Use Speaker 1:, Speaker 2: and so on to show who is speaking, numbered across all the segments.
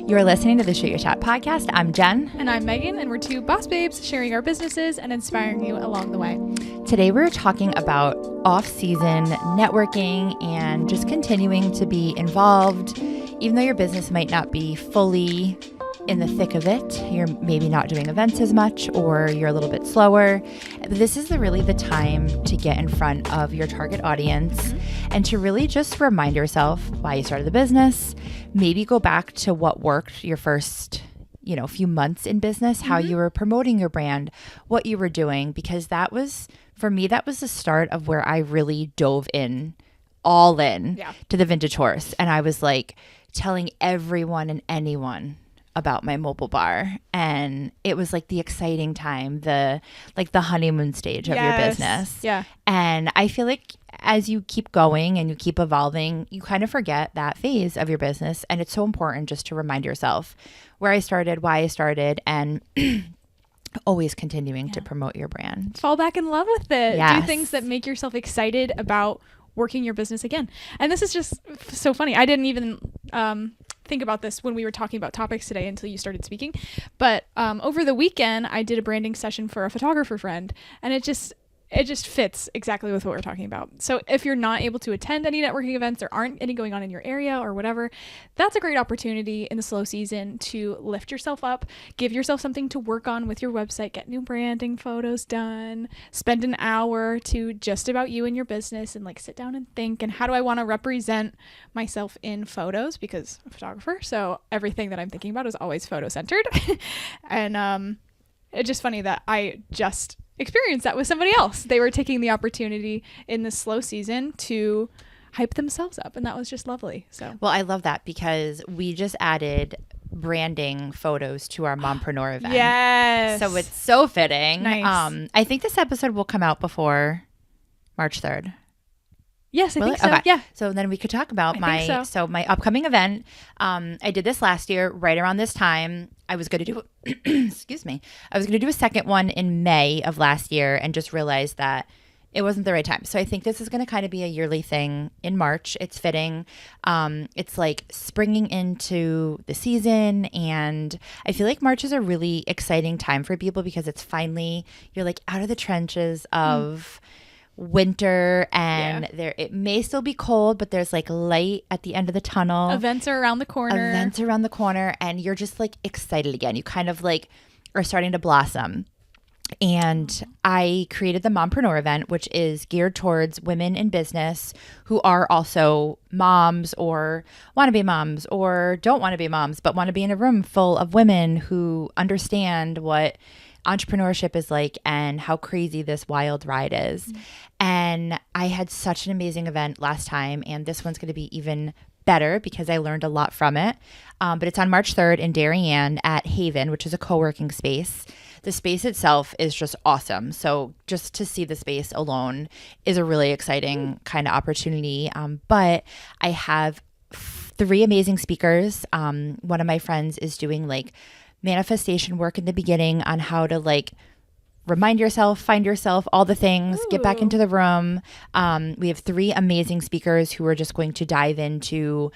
Speaker 1: You're listening to the Shoot Your Shot podcast. I'm Jen.
Speaker 2: And I'm Megan, and we're two boss babes sharing our businesses and inspiring you along the way.
Speaker 1: Today we're talking about off-season networking and just continuing to be involved. Even though your business might not be fully in the thick of it, you're maybe not doing events as much, or you're a little bit slower. This is really the time to get in front of your target audience and to really just remind yourself why you started the business. Maybe go back to what worked your first few months in business, how you were promoting your brand, what you were doing, because that was, for me, that was the start of where I really dove in, all in to the vintage horse. And I was like telling everyone and anyone about my mobile bar, and it was like the exciting time, the honeymoon stage of your business. Yeah. And I feel like as you keep going and you keep evolving, you kind of forget that phase of your business, and it's so important just to remind yourself where I started, why I started, and always continuing to promote your brand.
Speaker 2: Fall back in love with it.
Speaker 1: Yes.
Speaker 2: Do things that make yourself excited about working your business again. And this is just so funny. I didn't even think about this when we were talking about topics today until you started speaking. But over the weekend, I did a branding session for a photographer friend, and it just fits exactly with what we're talking about. So if you're not able to attend any networking events, there aren't any going on in your area or whatever, that's a great opportunity in the slow season to lift yourself up, give yourself something to work on with your website, get new branding photos done, spend an hour to just about you and your business, and like sit down and think, and how do I want to represent myself in photos, because I'm a photographer, so everything that I'm thinking about is always photo centered. And it's just funny that I just experienced that with somebody else. They were taking the opportunity in the slow season to hype themselves up, and that was just lovely. So,
Speaker 1: well, I love that because we just added branding photos to our mompreneur event.
Speaker 2: Yes.
Speaker 1: So it's so fitting.
Speaker 2: Nice.
Speaker 1: I think this episode will come out before March 3rd.
Speaker 2: Yes, I think so.
Speaker 1: Okay.
Speaker 2: Yeah.
Speaker 1: So then we could talk about my upcoming event. I did this last year, right around this time. I was going to do, excuse me. I was going to do a second one in May of last year, and just realized that it wasn't the right time. So I think this is going to kind of be a yearly thing in March. It's fitting. It's like springing into the season, and I feel like March is a really exciting time for people because it's finally, you're like out of the trenches of winter, and there it may still be cold, but there's like light at the end of the tunnel.
Speaker 2: Events are around the corner,
Speaker 1: and you're just like excited again. You kind of like are starting to blossom. And I created the Mompreneur event, which is geared towards women in business who are also moms, or want to be moms, or don't want to be moms, but want to be in a room full of women who understand what entrepreneurship is like and how crazy this wild ride is. And I had such an amazing event last time, and this one's going to be even better because I learned a lot from it. But it's on March 3rd in Darien at Haven, which is a co-working space. The space itself is just awesome. So just to see the space alone is a really exciting kind of opportunity. But I have 3 amazing speakers. One of my friends is doing like manifestation work in the beginning on how to like remind yourself, find yourself, all the things, get back into the room. We have 3 amazing speakers who are just going to dive into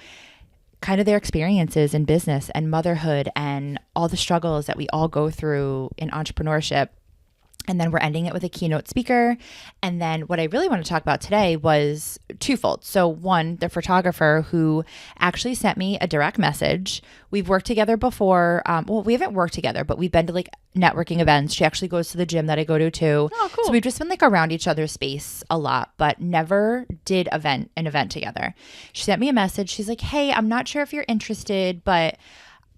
Speaker 1: kind of their experiences in business and motherhood and all the struggles that we all go through in entrepreneurship. And then we're ending it with a keynote speaker. And then what I really want to talk about today was twofold. So one, the photographer who actually sent me a direct message. We've worked together before. Well, we haven't worked together, but we've been to like networking events. She actually goes to the gym that I go to too.
Speaker 2: Oh, cool.
Speaker 1: So we've just been like around each other's space a lot, but never did an event together. She sent me a message. She's like, hey, I'm not sure if you're interested, but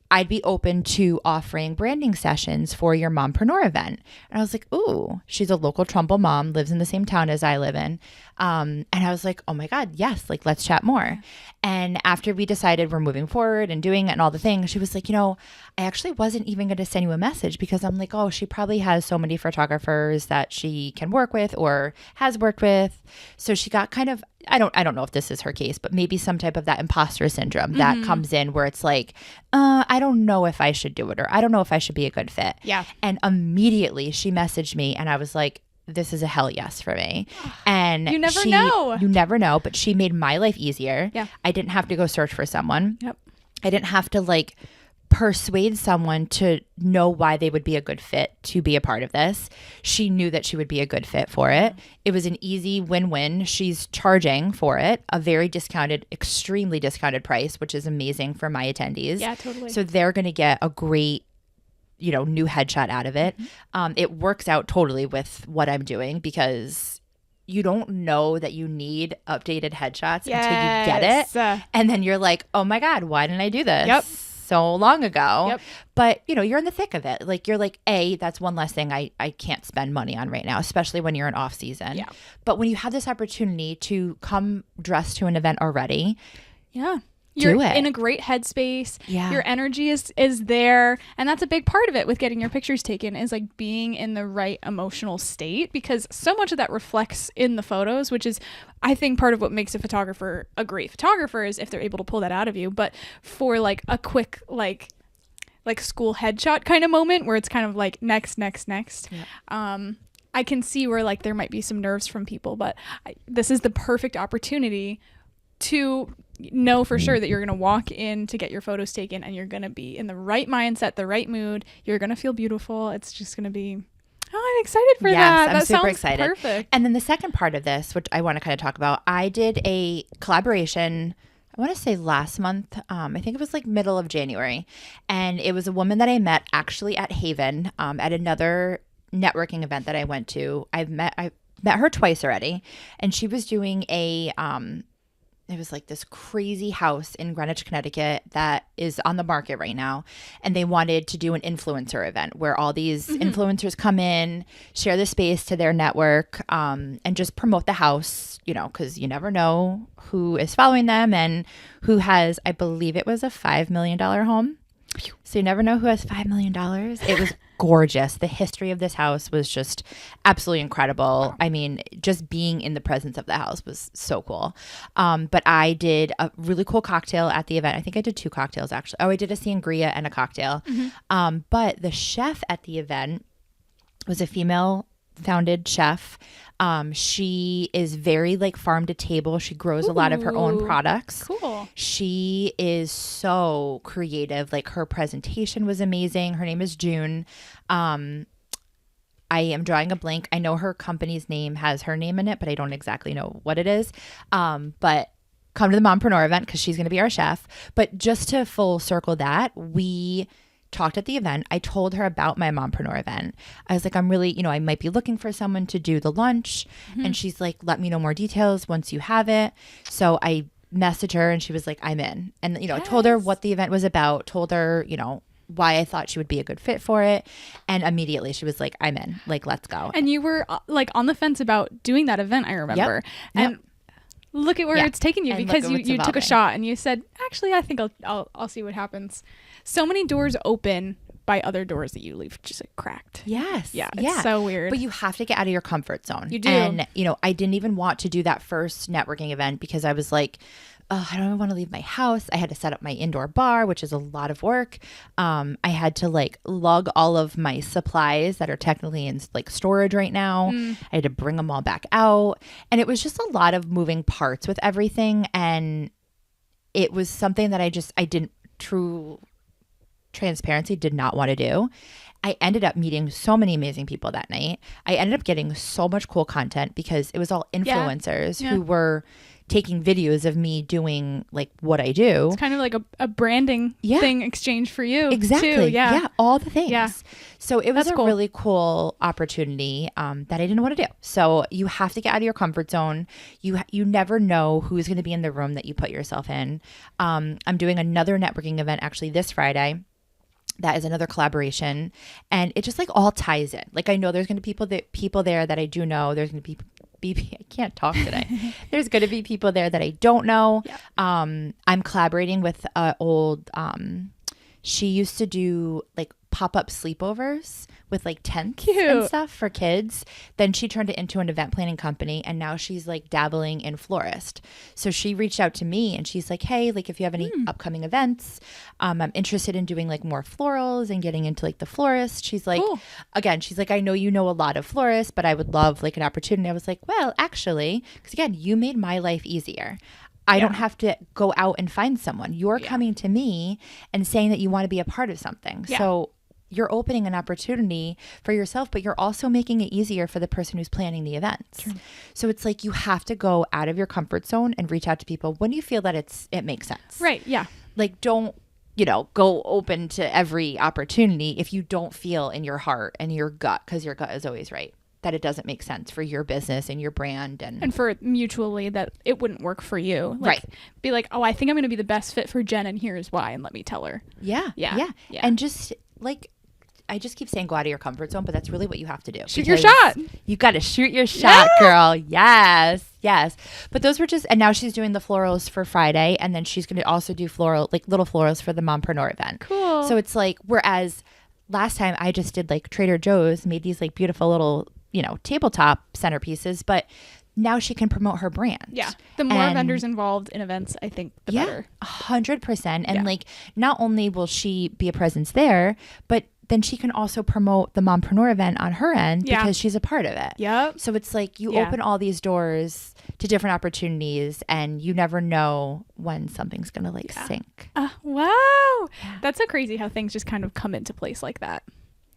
Speaker 1: I'd be open to offering branding sessions for your mompreneur event. And I was like, ooh, she's a local Trumbull mom, lives in the same town as I live in. And I was like, oh my God, yes, like let's chat more. And after we decided we're moving forward and doing it and all the things, she was like, I actually wasn't even going to send you a message because I'm like, oh, she probably has so many photographers that she can work with or has worked with. So she got kind of, I don't know if this is her case, but maybe some type of that imposter syndrome that comes in where it's like, I don't know if I should do it, or I don't know if I should be a good fit.
Speaker 2: Yeah.
Speaker 1: And immediately she messaged me and I was like, this is a hell yes for me. And
Speaker 2: you never know.
Speaker 1: You never know, but she made my life easier.
Speaker 2: Yeah.
Speaker 1: I didn't have to go search for someone.
Speaker 2: Yep.
Speaker 1: I didn't have to like persuade someone to know why they would be a good fit to be a part of this. She knew that she would be a good fit for it. It was an easy win-win. She's charging for it a very discounted, extremely discounted price, which is amazing for my attendees.
Speaker 2: Yeah, totally.
Speaker 1: So they're going to get a great, new headshot out of it. It works out totally with what I'm doing because you don't know that you need updated headshots until you get it. And then you're like, oh my God, why didn't I do this so long ago?
Speaker 2: Yep.
Speaker 1: But, you're in the thick of it. Like, you're like, that's one less thing I can't spend money on right now, especially when you're in off season.
Speaker 2: Yeah.
Speaker 1: But when you have this opportunity to come dressed to an event already,
Speaker 2: you're
Speaker 1: do it.
Speaker 2: in a great headspace.
Speaker 1: Yeah.
Speaker 2: Your energy is there. And that's a big part of it with getting your pictures taken is like being in the right emotional state, because so much of that reflects in the photos, which is, I think, part of what makes a photographer a great photographer is if they're able to pull that out of you. But for like a quick, like school headshot kind of moment where it's kind of like next. Yeah. I can see where like there might be some nerves from people, but this is the perfect opportunity to know for sure that you're going to walk in to get your photos taken and you're going to be in the right mindset, the right mood. You're going to feel beautiful. It's just going to be, I'm excited for that.
Speaker 1: Yes, I'm
Speaker 2: that
Speaker 1: super
Speaker 2: sounds
Speaker 1: excited.
Speaker 2: Perfect.
Speaker 1: And then the second part of this, which I want to kind of talk about, I did a collaboration, I want to say last month. I think it was like middle of January. And it was a woman that I met actually at Haven at another networking event that I went to. I met her twice already. And she was doing it was like this crazy house in Greenwich, Connecticut that is on the market right now. And they wanted to do an influencer event where all these influencers come in, share the space to their network, and just promote the house, because you never know who is following them and who has, I believe it was a $5 million home. So you never know who has $5 million. It was gorgeous. The history of this house was just absolutely incredible. I mean, just being in the presence of the house was so cool. But I did a really cool cocktail at the event. I think I did 2 cocktails actually. Oh, I did a sangria and a cocktail. But the chef at the event was a female founded chef. She is very like farm to table. She grows a lot of her own products.
Speaker 2: Cool.
Speaker 1: She is so creative. Like her presentation was amazing. Her name is June. I am drawing a blank. I know her company's name has her name in it, but I don't exactly know what it is. But come to the Mompreneur event because she's going to be our chef. But just to full circle that, we talked at the event. I told her about my Mompreneur event. I was like, I'm really, I might be looking for someone to do the lunch. And she's like, let me know more details once you have it. So I messaged her and she was like, I'm in. And, I told her what the event was about, told her, why I thought she would be a good fit for it. And immediately she was like, I'm in. Like, let's go.
Speaker 2: And you were like on the fence about doing that event, I remember. And look at where it's taken you,
Speaker 1: and
Speaker 2: because you took a shot and you said, actually, I think I'll see what happens. So many doors open by other doors that you leave just like cracked.
Speaker 1: Yes.
Speaker 2: Yeah. It's so weird.
Speaker 1: But you have to get out of your comfort zone.
Speaker 2: You do.
Speaker 1: And, I didn't even want to do that first networking event because I was like, oh, I don't want to leave my house. I had to set up my indoor bar, which is a lot of work. I had to like lug all of my supplies that are technically in like storage right now. I had to bring them all back out. And it was just a lot of moving parts with everything. And it was something that I didn't, true transparency, did not want to do. I ended up meeting so many amazing people that night. I ended up getting so much cool content because it was all influencers who were taking videos of me doing like what I do.
Speaker 2: It's kind of like a branding thing exchange for you.
Speaker 1: Exactly.
Speaker 2: Too. Yeah.
Speaker 1: All the things.
Speaker 2: Yeah.
Speaker 1: So it was
Speaker 2: That's
Speaker 1: a
Speaker 2: cool.
Speaker 1: really cool opportunity that I didn't want to do. So you have to get out of your comfort zone. You never know who's going to be in the room that you put yourself in. I'm doing another networking event actually this Friday. That is another collaboration, and it just like all ties in. Like I know there's going to be people there that I do know. There's going to be I can't talk today. There's going to be people there that I don't know. Yeah. I'm collaborating with old. She used to do like pop-up sleepovers with like tents and stuff for kids. Then she turned it into an event planning company, and now she's like dabbling in florist. So she reached out to me and she's like, hey, like if you have any upcoming events, I'm interested in doing like more florals and getting into like the florist. She's like, again, she's like, I know you know a lot of florists, but I would love like an opportunity. I was like, well, actually, because again, you made my life easier. I don't have to go out and find someone. You're coming to me and saying that you want to be a part of something.
Speaker 2: Yeah.
Speaker 1: So you're opening an opportunity for yourself, but you're also making it easier for the person who's planning the events.
Speaker 2: True.
Speaker 1: So it's like you have to go out of your comfort zone and reach out to people when you feel that it makes sense.
Speaker 2: Right. Yeah.
Speaker 1: Like, don't, go open to every opportunity if you don't feel in your heart and your gut, because your gut is always right, that it doesn't make sense for your business and your brand. And
Speaker 2: for mutually that it wouldn't work for you.
Speaker 1: Right.
Speaker 2: Be like, oh, I think I'm going to be the best fit for Jen and here's why. And let me tell her.
Speaker 1: Yeah. And just like, I just keep saying go out of your comfort zone, but that's really what you have to do.
Speaker 2: Shoot your shot.
Speaker 1: You got to shoot your shot, girl. Yes. But those were and now she's doing the florals for Friday, and then she's going to also do little florals for the Mompreneur event.
Speaker 2: Cool.
Speaker 1: So it's like, whereas last time I just did like Trader Joe's, made these like beautiful little, tabletop centerpieces, but now she can promote her brand.
Speaker 2: Yeah. The more vendors involved in events, I think the better.
Speaker 1: 100%. And like, not only will she be a presence there, but then she can also promote the Mompreneur event on her end because she's a part of it.
Speaker 2: Yep.
Speaker 1: So it's like you open all these doors to different opportunities, and you never know when something's going to sink.
Speaker 2: Wow. That's so crazy how things just kind of come into place like that.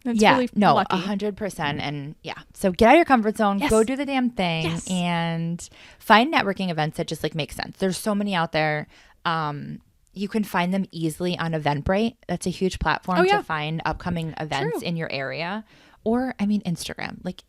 Speaker 2: That's really lucky.
Speaker 1: 100%. And so get out of your comfort zone, go do the damn thing, and find networking events that just like make sense. There's so many out there. You can find them easily on Eventbrite. That's a huge platform to find upcoming events in your area. Or, Instagram. Like,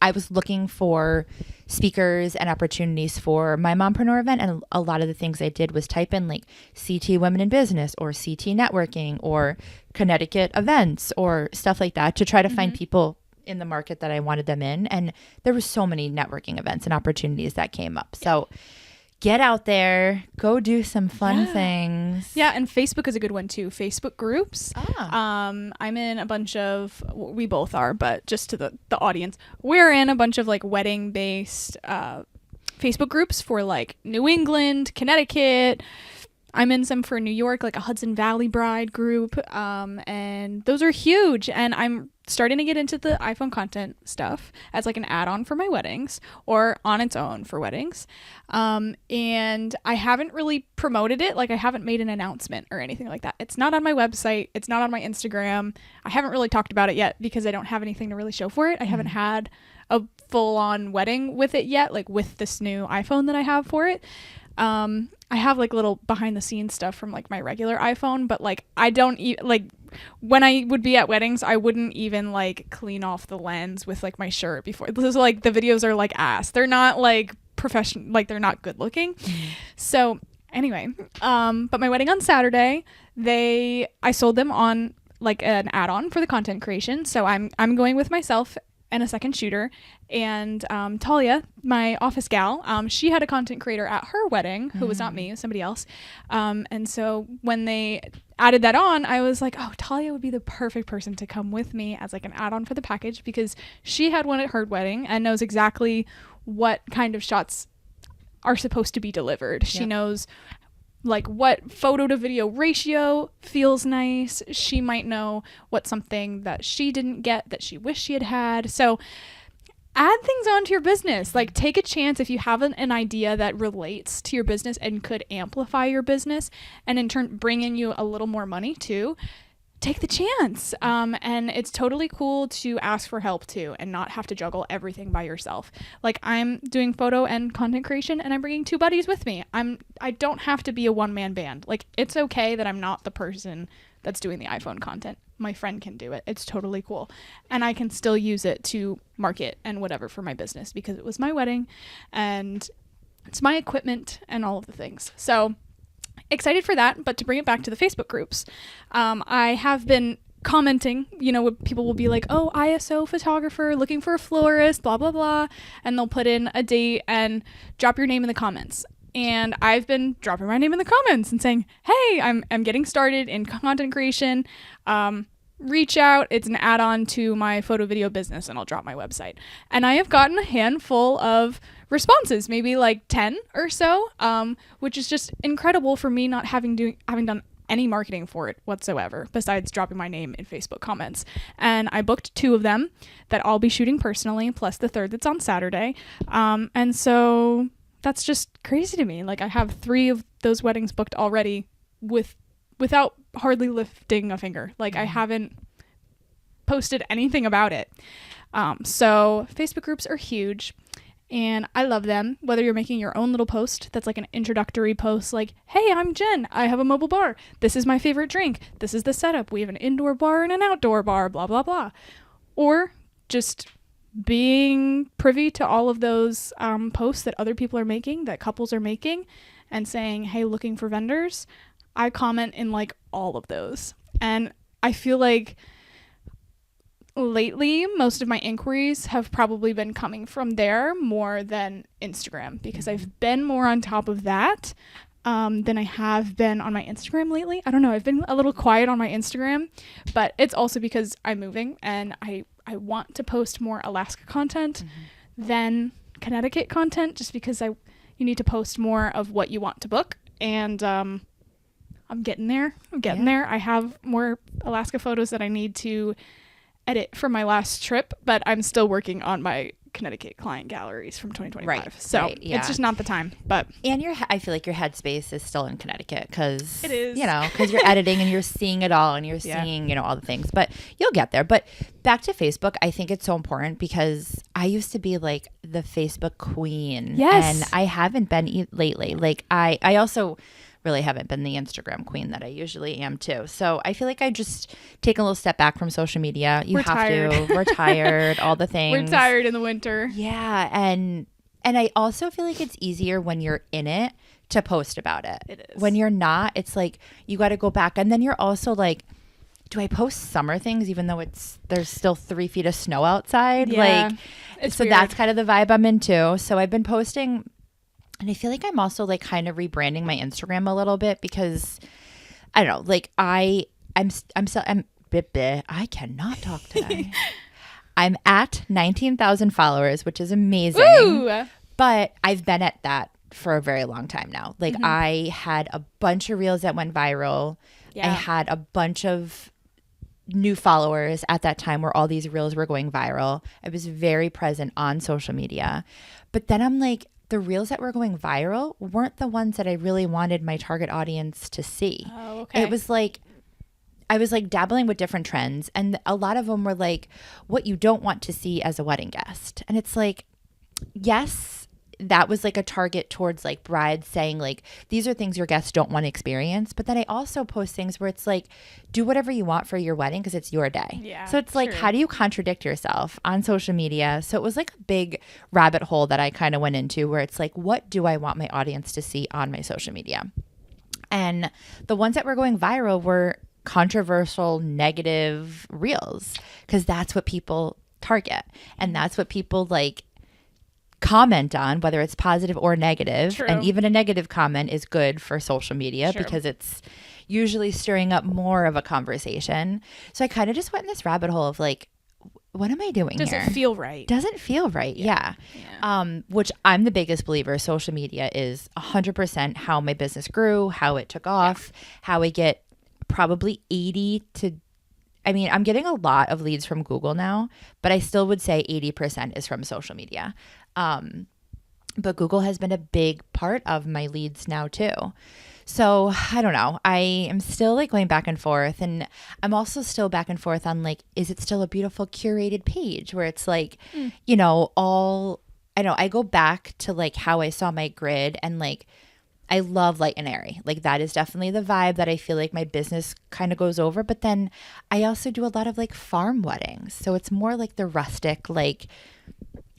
Speaker 1: I was looking for speakers and opportunities for my Mompreneur event, and a lot of the things I did was type in like CT Women in Business or CT Networking or Connecticut events or stuff like that to try to find people in the market that I wanted them in. And there were so many networking events and opportunities that came up. So get out there, go do some fun things.
Speaker 2: Yeah, and Facebook is a good one too. Facebook groups. I'm in a bunch of, we both are, but just to the audience, we're in a bunch of like wedding based Facebook groups for like New England, Connecticut. I'm in some for New York, like a Hudson Valley bride group. And those are huge. And I'm starting to get into the iPhone content stuff as like an add-on for my weddings or on its own for weddings. And I haven't really promoted it. Like I haven't made an announcement or anything like that. It's not on my website. It's not on my Instagram. I haven't really talked about it yet because I don't have anything to really show for it. I haven't had a full-on wedding with it yet, like with this new iPhone that I have for it. I have like little behind the scenes stuff from like my regular iPhone, but like I don't like when I would be at weddings, I wouldn't even like clean off the lens with like my shirt before. This is like the videos are like ass. They're not like professional, like they're not good looking. So anyway, but my wedding on Saturday, I sold them on like an add-on for the content creation. So I'm going with myself and a second shooter, and Talia, my office gal, she had a content creator at her wedding who was not me, somebody else, and so when they added that on, I was like, oh, Talia would be the perfect person to come with me as like an add-on for the package because she had one at her wedding and knows exactly what kind of shots are supposed to be delivered. She knows like what photo to video ratio feels nice. She might know what's something that she didn't get that she wished she had had. So add things onto your business. Like take a chance if you have an idea that relates to your business and could amplify your business and in turn bring in you a little more money too. Take the chance. And it's totally cool to ask for help too and not have to juggle everything by yourself. Like I'm doing photo and content creation and I'm bringing 2 buddies with me. I don't have to be a one-man band. Like it's okay that I'm not the person that's doing the iPhone content. My friend can do it. It's totally cool. And I can still use it to market and whatever for my business because it was my wedding and it's my equipment and all of the things. So excited for that, but to bring it back to the Facebook groups, I have been commenting, people will be like, oh, ISO photographer looking for a florist, blah, blah, blah. And they'll put in a date and drop your name in the comments. And I've been dropping my name in the comments and saying, hey, I'm getting started in content creation. Reach out. It's an add-on to my photo video business and I'll drop my website. And I have gotten a handful of responses, maybe like 10 or so, which is just incredible for me not having done any marketing for it whatsoever besides dropping my name in Facebook comments. And I booked 2 of them that I'll be shooting personally, plus the 3rd that's on Saturday. And so that's just crazy to me. Like I have 3 of those weddings booked already without hardly lifting a finger. Like I haven't posted anything about it. So Facebook groups are huge and I love them. Whether you're making your own little post that's like an introductory post like, hey, I'm Jen. I have a mobile bar. This is my favorite drink. This is the setup. We have an indoor bar and an outdoor bar, blah, blah, blah. Or just being privy to all of those posts that other people are making, that couples are making, and saying, hey, looking for vendors. I comment in like all of those. And I feel like lately most of my inquiries have probably been coming from there more than Instagram, because I've been more on top of that than I have been on my Instagram lately. I don't know, I've been a little quiet on my Instagram, but it's also because I'm moving and I want to post more Alaska content than Connecticut content, just because you need to post more of what you want to book. And I'm getting there. There. I have more Alaska photos that I need to edit from my last trip, but I'm still working on my Connecticut client galleries from 2025.
Speaker 1: Right,
Speaker 2: so
Speaker 1: right, yeah.
Speaker 2: It's just not the time. But
Speaker 1: and I feel like your headspace is still in Connecticut because
Speaker 2: it is,
Speaker 1: because you're editing and you're seeing it all and you're seeing, all the things, but you'll get there. But back to Facebook, I think it's so important because I used to be like the Facebook queen.
Speaker 2: Yes.
Speaker 1: And I haven't been lately. Like I also really haven't been the Instagram queen that I usually am too. So I feel like I just take a little step back from social media. We're tired, all the things.
Speaker 2: We're tired in the winter.
Speaker 1: Yeah. And I also feel like it's easier when you're in it to post about it.
Speaker 2: It is.
Speaker 1: When you're not, it's like you got to go back. And then you're also like, do I post summer things even though there's still 3 feet of snow outside?
Speaker 2: Yeah,
Speaker 1: like, so weird. That's kind of the vibe I'm into. So I've been posting. And I feel like I'm also like kind of rebranding my Instagram a little bit because I don't know, like I cannot talk today. I'm at 19,000 followers, which is amazing.
Speaker 2: Woo!
Speaker 1: But I've been at that for a very long time now. Like I had a bunch of reels that went viral. Yeah. I had a bunch of new followers at that time where all these reels were going viral. I was very present on social media. But then I'm like, the reels that were going viral weren't the ones that I really wanted my target audience to see.
Speaker 2: Oh, okay.
Speaker 1: It was like, I was like dabbling with different trends. And a lot of them were like, what you don't want to see as a wedding guest. And it's like, yes, that was like a target towards like brides saying like, these are things your guests don't want to experience. But then I also post things where it's like, do whatever you want for your wedding because it's your day.
Speaker 2: Yeah,
Speaker 1: so it's like, how do you contradict yourself on social media? So it was like a big rabbit hole that I kind of went into where it's like, what do I want my audience to see on my social media? And the ones that were going viral were controversial, negative reels because that's what people target. And that's what people like comment on, whether it's positive or negative.
Speaker 2: True.
Speaker 1: And even a negative comment is good for social media because it's usually stirring up more of a conversation. So I kind of just went in this rabbit hole of like, what am I doing here?
Speaker 2: Does it feel right?
Speaker 1: Doesn't feel right. Yeah. Which I'm the biggest believer. Social media is 100% how my business grew, how it took off, how I get probably 80 to I'm getting a lot of leads from Google now, but I still would say 80% is from social media. But Google has been a big part of my leads now too. So I don't know. I am still like going back and forth, and I'm also still back and forth on like, is it still a beautiful curated page where it's like, I go back to like how I saw my grid, and like, I love light and airy. Like that is definitely the vibe that I feel like my business kind of goes over. But then I also do a lot of like farm weddings. So it's more like the rustic, like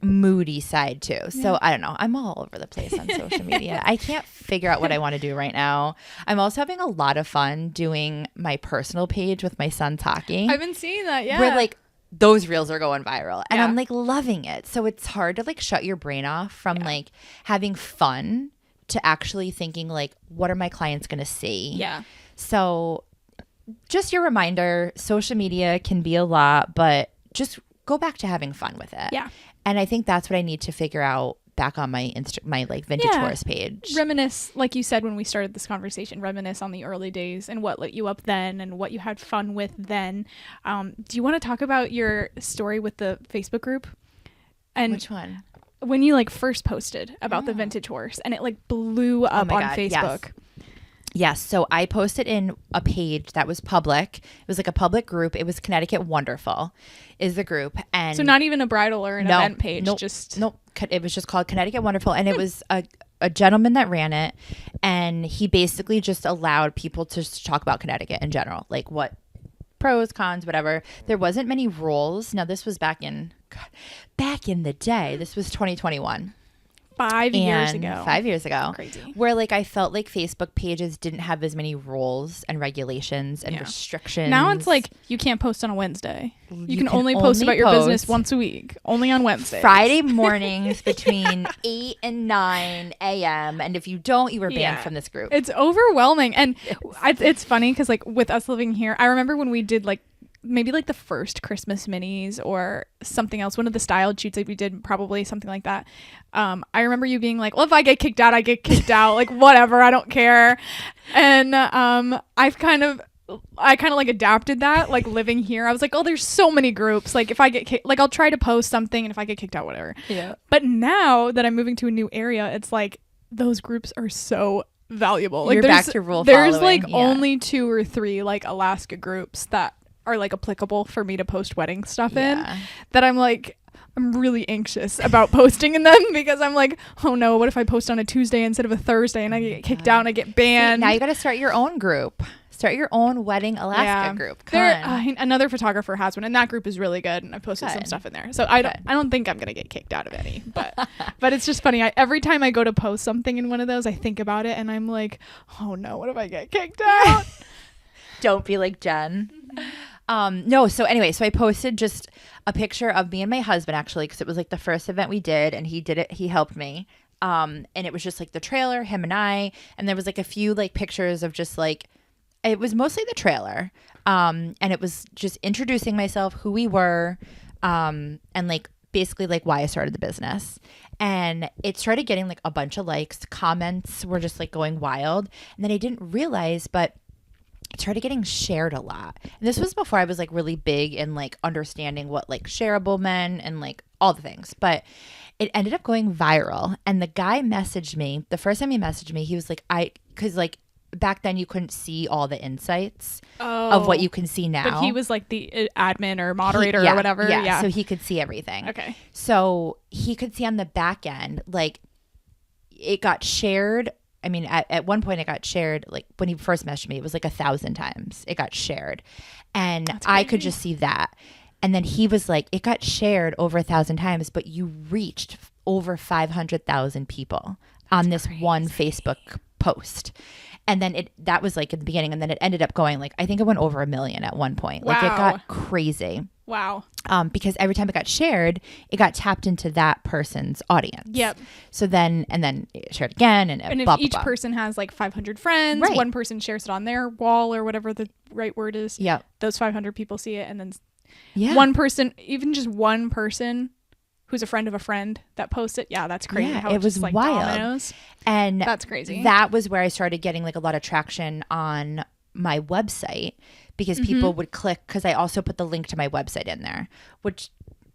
Speaker 1: moody side too. So I don't know. I'm all over the place on social media. I can't figure out what I want to do right now. I'm also having a lot of fun doing my personal page with my son's hockey.
Speaker 2: I've been seeing that. Yeah.
Speaker 1: Where like those reels are going viral and I'm like loving it. So it's hard to like shut your brain off from like having fun to actually thinking like, what are my clients going to see?
Speaker 2: Yeah.
Speaker 1: So just your reminder, social media can be a lot, but just go back to having fun with it.
Speaker 2: Yeah.
Speaker 1: And I think that's what I need to figure out back on my my like vintage tourist page.
Speaker 2: Reminisce, like you said when we started this conversation, reminisce on the early days and what lit you up then and what you had fun with then. Do you want to talk about your story with the Facebook group? And
Speaker 1: which one?
Speaker 2: when you like first posted about the vintage horse and it like blew up
Speaker 1: my
Speaker 2: on
Speaker 1: God,
Speaker 2: Facebook.
Speaker 1: Yes. So I posted in a page that was public. It was like a public group. It was Connecticut Wonderful is the group. And
Speaker 2: So not even a bridal or an event page.
Speaker 1: Nope. It was just called Connecticut Wonderful. And it was a gentleman that ran it. And he basically just allowed people to just talk about Connecticut in general. Like what pros, cons, whatever. There wasn't many rules. Now this was back in the day. This was 2021.
Speaker 2: 5 years ago.
Speaker 1: 5 years ago.
Speaker 2: Crazy.
Speaker 1: Where like I felt like Facebook pages didn't have as many rules and regulations and restrictions.
Speaker 2: Now it's like you can't post on a Wednesday. You can only post about your business once a week. Only on Wednesdays.
Speaker 1: Friday mornings between 8 and 9 a.m. And if you don't, you were banned from this group.
Speaker 2: It's overwhelming. And it's funny because like with us living here, I remember when we did like maybe like the first Christmas minis or something else, one of the styled shoots that we did, probably something like that. I remember you being like, well, if I get kicked out, I get kicked out, like whatever, I don't care. And I kind of like adapted that, like living here. I was like, oh, there's so many groups, like if I get kicked, like I'll try to post something, and if I get kicked out, whatever. Yeah. But now that I'm moving to a new area, it's like those groups are so valuable. Like
Speaker 1: you're back to rule
Speaker 2: there's
Speaker 1: following.
Speaker 2: Like only 2 or 3 like Alaska groups that are like applicable for me to post wedding stuff in, that I'm like, I'm really anxious about posting in them because I'm like, oh no, what if I post on a Tuesday instead of a Thursday and I get kicked out and I get banned?
Speaker 1: See, now you got to start your own group. Start your own wedding Alaska group.
Speaker 2: Another photographer has one, and that group is really good, and I posted some stuff in there. So I don't think I'm gonna get kicked out of any, but it's just funny. Every time I go to post something in one of those, I think about it, and I'm like, oh no, what if I get kicked out?
Speaker 1: Don't be like Jen. No, so anyway, so I posted just a picture of me and my husband, actually, because it was like the first event we did, and he helped me. And it was just like the trailer, him and I, and there was like a few like pictures of just like, it was mostly the trailer. And it was just introducing myself, who we were, and like basically like why I started the business. And it started getting like a bunch of likes, comments were just like going wild. And then I didn't realize, but it started getting shared a lot. And this was before I was like really big in like understanding what like shareable meant and like all the things. But it ended up going viral. And the guy messaged me. The first time he messaged me, he was like, because like back then you couldn't see all the insights of what you can see now.
Speaker 2: But he was like the admin or moderator or whatever.
Speaker 1: Yeah. So he could see everything.
Speaker 2: Okay.
Speaker 1: So he could see on the back end, like it got shared. I mean, at one point it got shared, like when he first messaged me, it was like 1,000 times it got shared. And I could just see that. And then he was like, it got shared over 1,000 times, but you reached over 500,000 people on this one Facebook post. And then that was like in the beginning. And then it ended up going like, I think it went over 1 million at one point. Like it got crazy.
Speaker 2: Wow.
Speaker 1: Because every time it got shared, it got tapped into that person's audience.
Speaker 2: Yep.
Speaker 1: So then it shared again, and
Speaker 2: if
Speaker 1: blah,
Speaker 2: each
Speaker 1: blah, blah.
Speaker 2: person has like 500 friends, one person shares it on their wall or whatever the right word is.
Speaker 1: Yeah.
Speaker 2: Those 500 people see it, and then one person, even just one person who's a friend of a friend that posts it. Yeah, that's crazy.
Speaker 1: Yeah,
Speaker 2: How
Speaker 1: it was
Speaker 2: just, like,
Speaker 1: wild.
Speaker 2: Dominoes.
Speaker 1: And
Speaker 2: that's crazy.
Speaker 1: That was where I started getting like a lot of traction on my website, because people would click, because I also put the link to my website in there, which,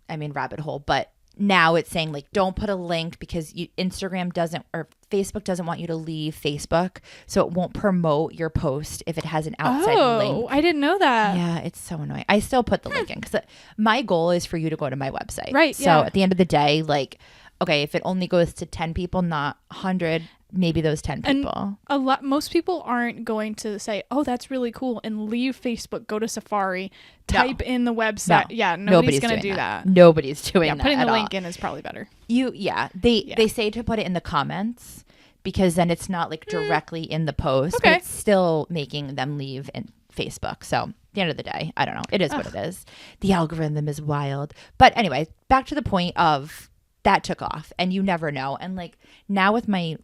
Speaker 1: I mean, rabbit hole, but now it's saying like, don't put a link because Instagram doesn't, or Facebook doesn't want you to leave Facebook, so it won't promote your post if it has an outside link.
Speaker 2: Oh, I didn't know that.
Speaker 1: Yeah, it's so annoying. I still put the link in because my goal is for you to go to my website.
Speaker 2: Right.
Speaker 1: So at the end of the day, like, okay, if it only goes to 10 people, not 100, maybe those 10 people.
Speaker 2: And most people aren't going to say, oh, that's really cool, and leave Facebook, go to Safari, type in the website. No. Yeah, nobody's going to do that.
Speaker 1: Nobody's doing that.
Speaker 2: Putting the link in is probably better.
Speaker 1: They say to put it in the comments, because then it's not like directly in the post,
Speaker 2: okay,
Speaker 1: but it's still making them leave in Facebook. So at the end of the day, I don't know. It is what it is. The algorithm is wild. But anyway, back to the point of that took off, and you never know. And like now with my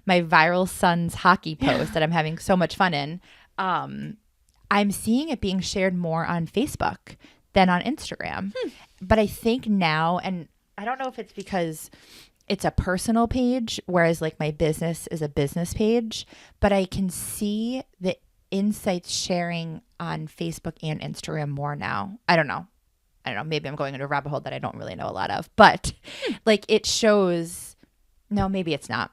Speaker 1: viral son's hockey post that I'm having so much fun in, I'm seeing it being shared more on Facebook than on Instagram. But I think now, and I don't know if it's because it's a personal page, whereas like my business is a business page, but I can see the insights sharing on Facebook and Instagram more now. I don't know. I don't know, maybe I'm going into a rabbit hole that I don't really know a lot of, but like it shows, no, maybe it's not.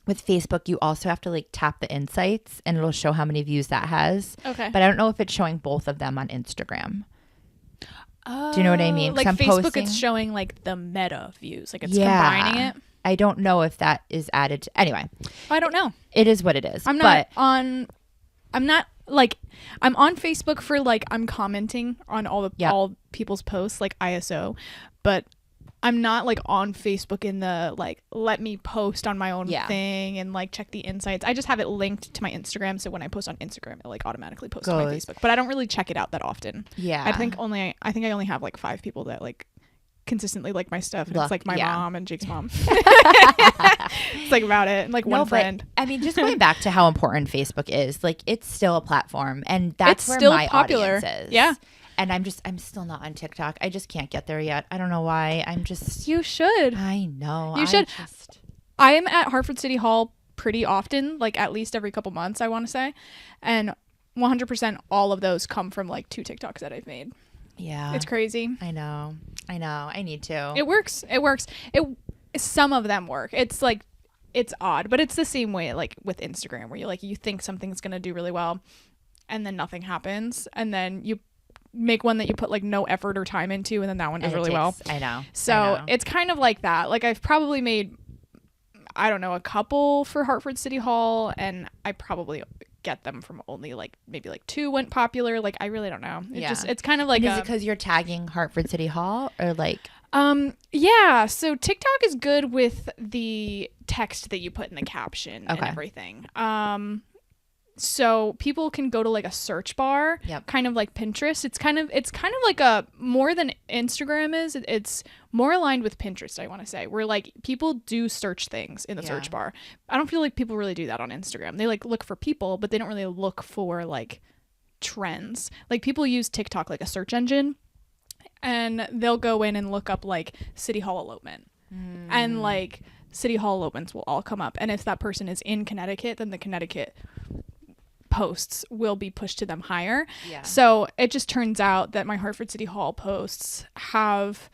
Speaker 1: With Facebook, you also have to like tap the insights and it'll show how many views that has.
Speaker 2: Okay.
Speaker 1: But I don't know if it's showing both of them on Instagram. Do you know what I mean? 'Cause
Speaker 2: Like
Speaker 1: I'm
Speaker 2: Facebook,
Speaker 1: posting,
Speaker 2: it's showing like the meta views. Like it's combining it.
Speaker 1: I don't know if that is added to, anyway.
Speaker 2: I don't know.
Speaker 1: It is what it is.
Speaker 2: I'm not on Facebook for like I'm commenting on all people's posts like ISO, but I'm not like on Facebook in the like let me post on my own thing and like check the insights. I just have it linked to my Instagram, so when I post on Instagram it like automatically posts to my Facebook. But I don't really check it out that often.
Speaker 1: Yeah.
Speaker 2: I think I only have like 5 people that like consistently like my stuff, and it's like my mom and Jake's mom. It's like about it, and like one friend.
Speaker 1: I mean, just going back to how important Facebook is, like it's still a platform, and that's
Speaker 2: it's
Speaker 1: where
Speaker 2: still
Speaker 1: my
Speaker 2: popular.
Speaker 1: audience is.
Speaker 2: Yeah.
Speaker 1: And I'm still not on TikTok. I just can't get there yet. I don't know why.
Speaker 2: You should.
Speaker 1: I know.
Speaker 2: You should. I am at Hartford City Hall pretty often, like at least every couple months, I want to say. And 100% all of those come from like 2 TikToks that I've made.
Speaker 1: Yeah.
Speaker 2: It's crazy.
Speaker 1: I know. I need to.
Speaker 2: It works. Some of them work. It's like, it's odd, but it's the same way like with Instagram where you think something's going to do really well and then nothing happens. And then you make one that you put like no effort or time into, and then that one does really well.
Speaker 1: I know.
Speaker 2: So it's kind of like that. Like I've probably made, I don't know, a couple for Hartford City Hall, and I probably get them from only like maybe like 2 went popular. Like I really don't know. It's kind of like,
Speaker 1: is it because you're tagging Hartford City Hall or like?
Speaker 2: Yeah. So TikTok is good with the text that you put in the caption and everything. So people can go to like a search bar, kind of like Pinterest. It's kind of like a more than Instagram is. It's more aligned with Pinterest, I want to say, where like people do search things in the search bar. I don't feel like people really do that on Instagram. They like look for people, but they don't really look for like trends. Like people use TikTok like a search engine, and they'll go in and look up like City Hall elopement, and like City Hall elopements will all come up. And if that person is in Connecticut, then the Connecticut posts will be pushed to them higher. So it just turns out that my Hartford City Hall posts have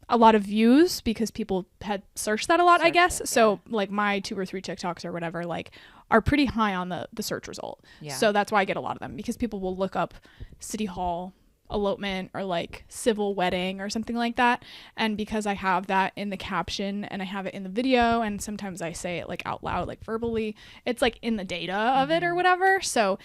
Speaker 2: a lot of views because people had searched that a lot, I guess. So like my 2 or 3 TikToks or whatever like are pretty high on the search result. So that's why I get a lot of them, because people will look up City Hall elopement or like civil wedding or something like that, and because I have that in the caption and I have it in the video, and sometimes I say it like out loud, like verbally, it's like in the data of it or whatever. So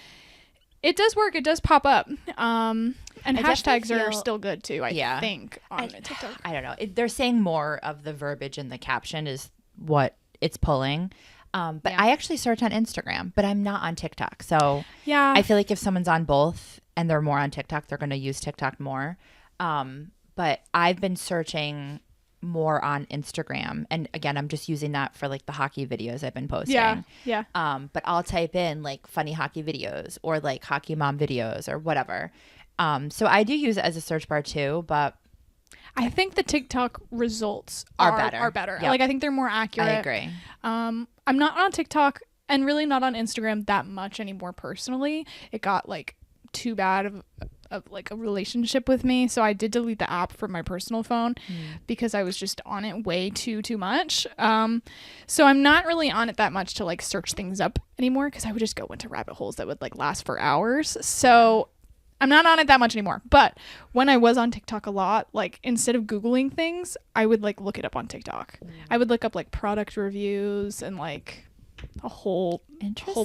Speaker 2: it does work. It does pop up. And hashtags are still good too, I think, on TikTok.
Speaker 1: I don't know. They're saying more of the verbiage in the caption is what it's pulling. But I actually search on Instagram, but I'm not on TikTok. So I feel like if someone's on both and they're more on TikTok, they're going to use TikTok more. But I've been searching more on Instagram. And again, I'm just using that for like the hockey videos I've been posting.
Speaker 2: Yeah.
Speaker 1: But I'll type in like funny hockey videos or like hockey mom videos or whatever. So I do use it as a search bar too, but
Speaker 2: I think the TikTok results
Speaker 1: are better.
Speaker 2: Yep. Like I think they're more accurate.
Speaker 1: I agree.
Speaker 2: I'm not on TikTok and really not on Instagram that much anymore personally. It got like too bad of like a relationship with me, so I did delete the app from my personal phone because I was just on it way too much. So I'm not really on it that much to like search things up anymore, because I would just go into rabbit holes that would like last for hours. So I'm not on it that much anymore. But when I was on TikTok a lot, like instead of Googling things, I would like look it up on TikTok. I would look up like product reviews and like a whole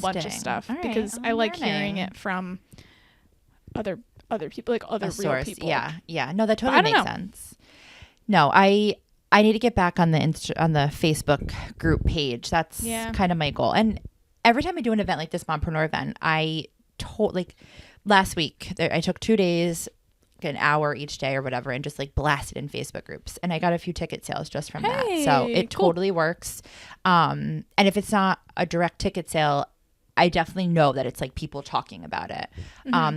Speaker 2: bunch of stuff, because I like hearing it from other people, like other real people.
Speaker 1: Yeah. No, that totally makes sense. No, I need to get back on the Facebook group page. That's kind of my goal. And every time I do an event like this mompreneur event, last week I took 2 days, an hour each day or whatever, and just like blasted in Facebook groups, and I got a few ticket sales just from that. So it totally works. And if it's not a direct ticket sale, I definitely know that it's like people talking about it,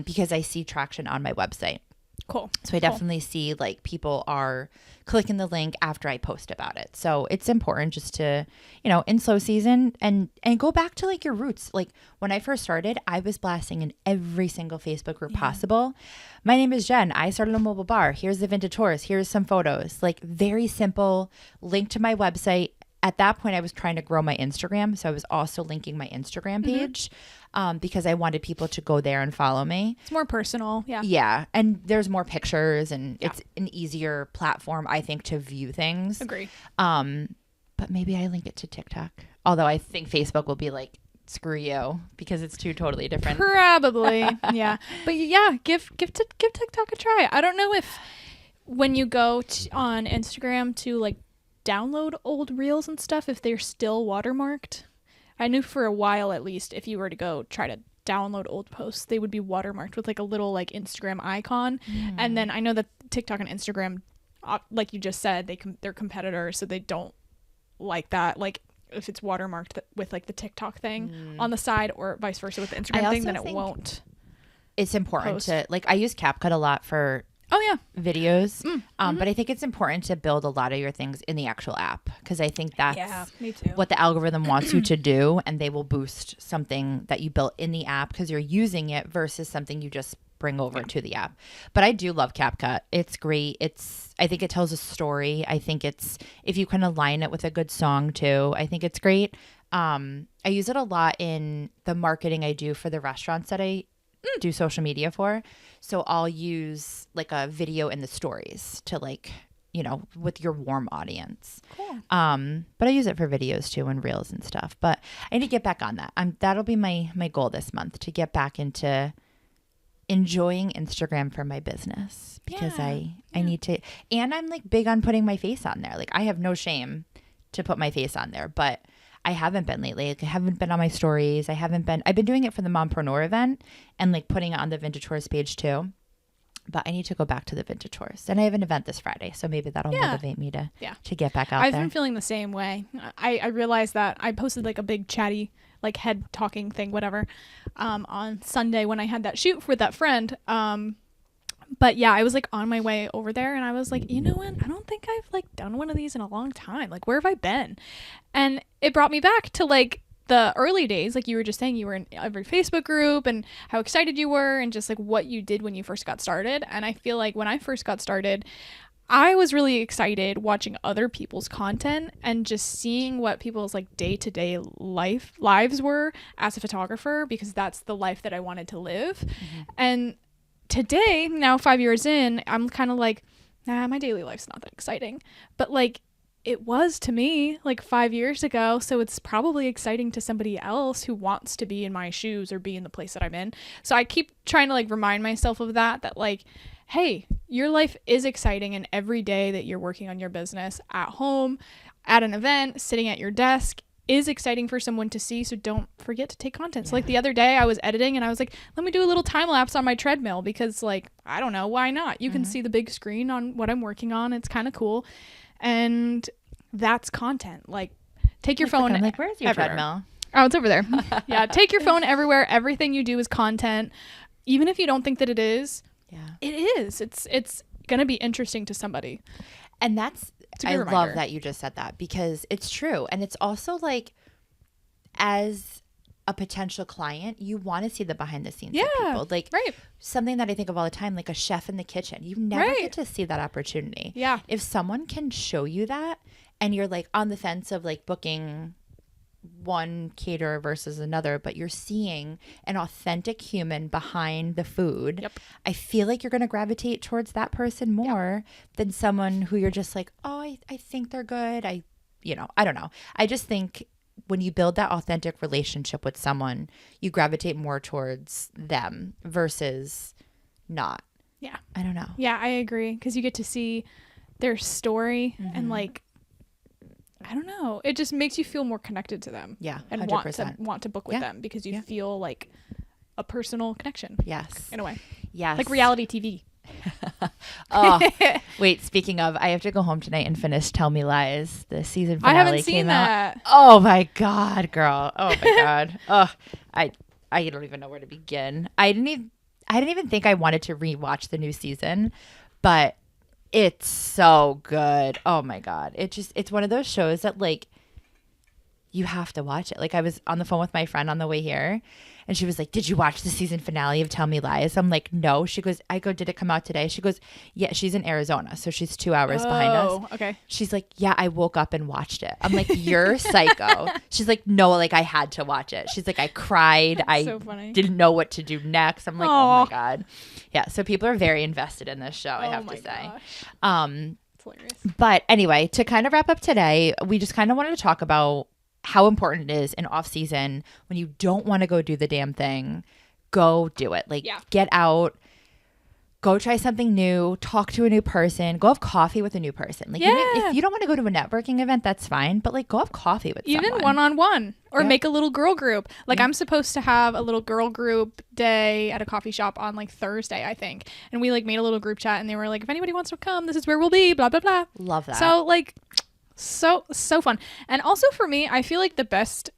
Speaker 1: because I see traction on my website.
Speaker 2: Cool.
Speaker 1: So I
Speaker 2: Cool.
Speaker 1: definitely see like people are clicking the link after I post about it. So it's important just to, in slow season and go back to like your roots. Like when I first started, I was blasting in every single Facebook group possible. My name is Jen. I started a mobile bar. Here's the vintage horse. Here's some photos. Like very simple. Link to my website. At that point, I was trying to grow my Instagram. So I was also linking my Instagram page because I wanted people to go there and follow me.
Speaker 2: It's more personal. Yeah.
Speaker 1: Yeah. And there's more pictures and it's an easier platform, I think, to view things.
Speaker 2: Agree.
Speaker 1: But maybe I link it to TikTok. Although I think Facebook will be like, screw you, because it's two totally different.
Speaker 2: Probably. Yeah. But yeah, give TikTok a try. I don't know if when you go on Instagram to like download old reels and stuff, if they're still watermarked. I knew for a while, at least, if you were to go try to download old posts, they would be watermarked with like a little like Instagram icon. And then I know that TikTok and Instagram, like you just said, they're competitors, so they don't like that. Like if it's watermarked with like the TikTok thing on the side, or vice versa with the Instagram thing, then it won't.
Speaker 1: It's important to like. I use CapCut a lot for videos, but I think it's important to build a lot of your things in the actual app, because I think that's
Speaker 2: me too.
Speaker 1: what the algorithm wants you to do, and they will boost something that you built in the app because you're using it versus something you just bring over to the app. But I do love CapCut. It's great. I think it tells a story. I think if you can align it with a good song too, I think it's great. I use it a lot in the marketing I do for the restaurants that I do social media for. So I'll use like a video in the stories to like, with your warm audience.
Speaker 2: Cool.
Speaker 1: But I use it for videos too and reels and stuff. But I need to get back on that. That'll be my goal this month, to get back into enjoying Instagram for my business, because I need to, and I'm like big on putting my face on there. Like I have no shame to put my face on there, but I haven't been lately. Like I haven't been on my stories. I've been doing it for the Mompreneur event and like putting it on the Vintage Horse page too. But I need to go back to the Vintage Horse. And I have an event this Friday, so maybe that'll motivate me to get back out there.
Speaker 2: I've been feeling the same way. I realized that I posted like a big chatty, like head talking thing, whatever, on Sunday when I had that shoot with that friend. But yeah, I was like on my way over there and I was like, you know what? I don't think I've like done one of these in a long time. Like, where have I been? And it brought me back to like the early days. Like you were just saying, you were in every Facebook group and how excited you were and just like what you did when you first got started. And I feel like when I first got started, I was really excited watching other people's content and just seeing what people's like day-to-day lives were as a photographer, because that's the life that I wanted to live. And today, now 5 years in, I'm kind of like, nah, my daily life's not that exciting. But like it was to me like 5 years ago. So it's probably exciting to somebody else who wants to be in my shoes or be in the place that I'm in. So I keep trying to like remind myself of that like, hey, your life is exciting, and every day that you're working on your business at home, at an event, sitting at your desk is exciting for someone to see. So don't forget to take content. So like the other day I was editing and I was like, let me do a little time lapse on my treadmill, because like, I don't know, why not? You can see the big screen on what I'm working on. It's kind of cool. And that's content. Like take your phone.
Speaker 1: I'm like, where's your
Speaker 2: everywhere.
Speaker 1: treadmill?
Speaker 2: Oh, it's over there. Yeah. Take your phone everywhere. Everything you do is content. Even if you don't think that it is, it is. It's going to be interesting to somebody.
Speaker 1: And I
Speaker 2: reminder.
Speaker 1: love that you just said that, because it's true. And it's also like, as a potential client, you want to see the behind the scenes of people. Like something that I think of all the time, like a chef in the kitchen. You never get to see that opportunity.
Speaker 2: Yeah.
Speaker 1: If someone can show you that and you're like on the fence of like booking one caterer versus another, but you're seeing an authentic human behind the food, I feel like you're going to gravitate towards that person more than someone who you're just like, oh, I think they're good. I don't know. I just think when you build that authentic relationship with someone, you gravitate more towards them versus not.
Speaker 2: Yeah.
Speaker 1: I don't know.
Speaker 2: Yeah, I agree. Because you get to see their story and like, I don't know. It just makes you feel more connected to them.
Speaker 1: Yeah, 100%.
Speaker 2: And want to book with them, because you feel like a personal connection.
Speaker 1: Yes.
Speaker 2: In a way.
Speaker 1: Yes.
Speaker 2: Like reality TV.
Speaker 1: Oh, wait, speaking of, I have to go home tonight and finish Tell Me Lies. The season finale
Speaker 2: I haven't seen that.
Speaker 1: out. Oh my God, girl. Oh my God. Oh, I don't even know where to begin. I I didn't even think I wanted to rewatch the new season, but it's so good. Oh my God. It's one of those shows that like you have to watch it. Like I was on the phone with my friend on the way here and she was like, did you watch the season finale of Tell Me Lies? I'm like, no. She goes, I go, did it come out today? She goes, yeah, she's in Arizona. So she's 2 hours behind us.
Speaker 2: Oh, okay.
Speaker 1: She's like, yeah, I woke up and watched it. I'm like, you're psycho. She's like, no, like I had to watch it. She's like, I cried. I
Speaker 2: so funny.
Speaker 1: didn't know what to do next. I'm like, oh my God. Yeah. So people are very invested in this show, I have to say.
Speaker 2: Gosh. It's hilarious.
Speaker 1: But anyway, to kind of wrap up today, we just kind of wanted to talk about how important it is in off season when you don't want to go do the damn thing, go do it. Like get out, go try something new, talk to a new person, go have coffee with a new person. Like even if you don't want to go to a networking event, that's fine. But like go have coffee with someone.
Speaker 2: Even one-on-one or make a little girl group. Like I'm supposed to have a little girl group day at a coffee shop on like Thursday, I think. And we like made a little group chat and they were like, if anybody wants to come, this is where we'll be, blah, blah, blah.
Speaker 1: Love that.
Speaker 2: So like so fun. And also for me, I feel like the best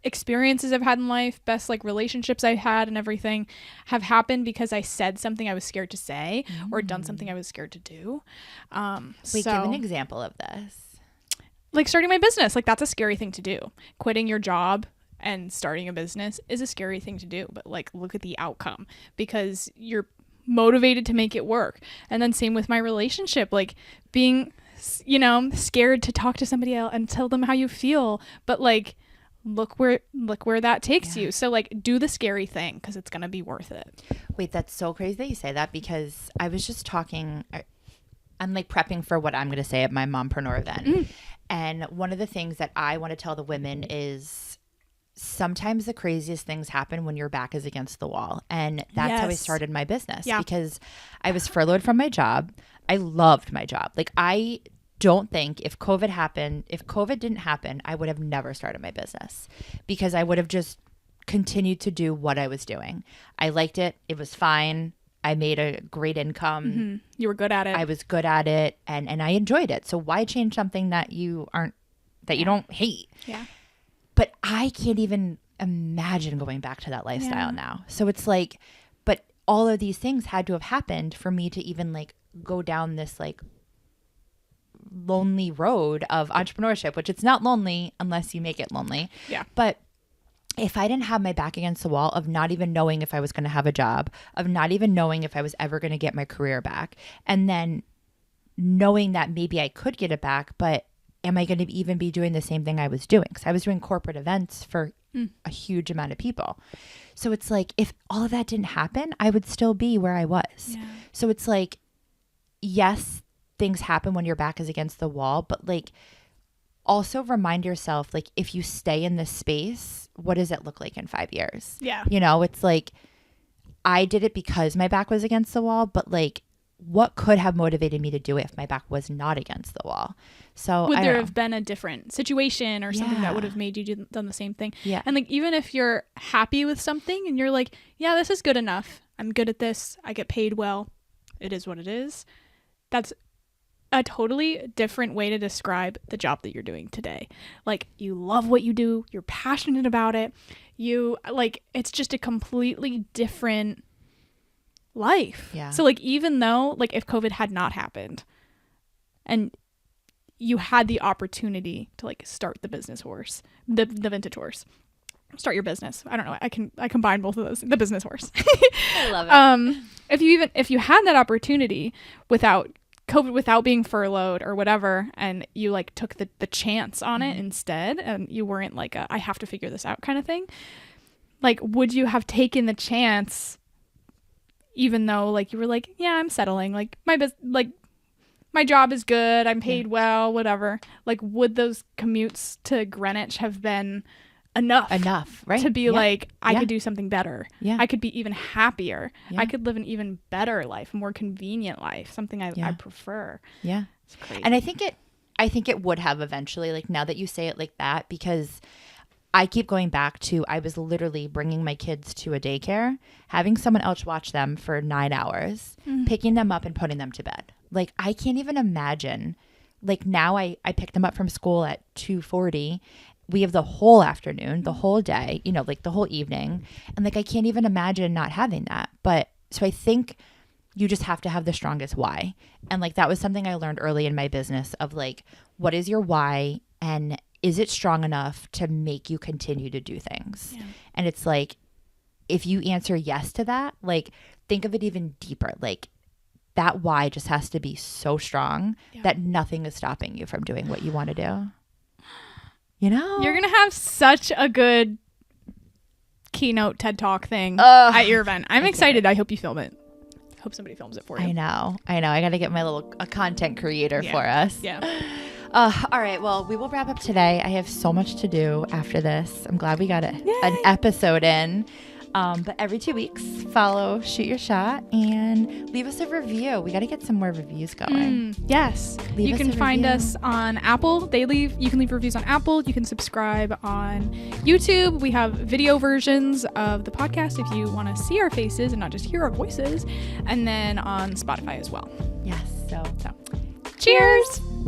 Speaker 2: experiences I've had in life, best like relationships I've had and everything have happened because I said something I was scared to say or done something I was scared to do.
Speaker 1: Wait, give an example of this.
Speaker 2: Like starting my business, like that's a scary thing to do. Quitting your job and starting a business is a scary thing to do, but like look at the outcome because you're motivated to make it work. And then same with my relationship, like being scared to talk to somebody else and tell them how you feel, but like look where that takes you. So like do the scary thing because it's gonna be worth it.
Speaker 1: Wait, that's so crazy that you say that because I was just talking, I'm like prepping for what I'm gonna say at my mompreneur event. And one of the things that I want to tell the women is sometimes the craziest things happen when your back is against the wall. And that's how I started my business because I was furloughed from my job. I loved my job. Like I don't think if COVID didn't happen, I would have never started my business because I would have just continued to do what I was doing. I liked it. It was fine. I made a great income.
Speaker 2: You were good at it.
Speaker 1: I was good at it and I enjoyed it. So why change something that you don't hate?
Speaker 2: Yeah.
Speaker 1: But I can't even imagine going back to that lifestyle now. So it's like, but all of these things had to have happened for me to even like go down this like lonely road of entrepreneurship, which it's not lonely unless you make it lonely.
Speaker 2: Yeah.
Speaker 1: But if I didn't have my back against the wall of not even knowing if I was going to have a job, of not even knowing if I was ever going to get my career back, and then knowing that maybe I could get it back, but am I going to even be doing the same thing I was doing? Because I was doing corporate events for a huge amount of people. So it's like, if all of that didn't happen, I would still be where I was.
Speaker 2: Yeah.
Speaker 1: So it's like, yes, things happen when your back is against the wall, but like also remind yourself, like if you stay in this space, what does it look like in 5 years?
Speaker 2: Yeah.
Speaker 1: It's like I did it because my back was against the wall, but like what could have motivated me to do it if my back was not against the wall? So
Speaker 2: would there have been a different situation or something that would have made you done the same thing?
Speaker 1: Yeah.
Speaker 2: And like even if you're happy with something and you're like, yeah, this is good enough. I'm good at this. I get paid well. It is what it is. That's a totally different way to describe the job that you're doing today. Like you love what you do. You're passionate about it. You like, it's just a completely different life.
Speaker 1: Yeah.
Speaker 2: So like, even though like if COVID had not happened and you had the opportunity to like start the business horse, the vintage horse, start your business. I don't know. I combine both of those, the business horse.
Speaker 1: I love it.
Speaker 2: If you had that opportunity without COVID, without being furloughed or whatever, and you like took the chance on it instead, and you weren't like I have to figure this out kind of thing, like would you have taken the chance even though like you were like, yeah, I'm settling, like my job is good, I'm paid well, whatever, like would those commutes to Greenwich have been enough, right? To be like, I could do something better. Yeah. I could be even happier. Yeah. I could live an even better life, a more convenient life, something I prefer.
Speaker 1: Yeah.
Speaker 2: It's crazy.
Speaker 1: And I think it would have eventually, like now that you say it like that, because I keep going back to, I was literally bringing my kids to a daycare, having someone else watch them for 9 hours, picking them up and putting them to bed. Like, I can't even imagine, like now I pick them up from school at 2:40. We have the whole afternoon, the whole day, like the whole evening. And like, I can't even imagine not having that. But So I think you just have to have the strongest why. And like, that was something I learned early in my business of like, what is your why? And is it strong enough to make you continue to do things?
Speaker 2: Yeah.
Speaker 1: And it's like, if you answer yes to that, like, think of it even deeper. Like, that why just has to be so strong that nothing is stopping you from doing what you want to do. You know?
Speaker 2: You're going to have such a good keynote TED Talk thing at your event. I'm excited. I hope you film it. Hope somebody films it for you.
Speaker 1: I know. I got to get my little content creator for us.
Speaker 2: Yeah.
Speaker 1: All right. Well, we will wrap up today. I have so much to do after this. I'm glad we got an episode in. But every 2 weeks, follow Shoot Your Shot and leave us a review. We got to get some more reviews going.
Speaker 2: Yes. You can find us on Apple. You can leave reviews on Apple. You can subscribe on YouTube. We have video versions of the podcast if you want to see our faces and not just hear our voices. And then on Spotify as well.
Speaker 1: Yes. So
Speaker 2: cheers.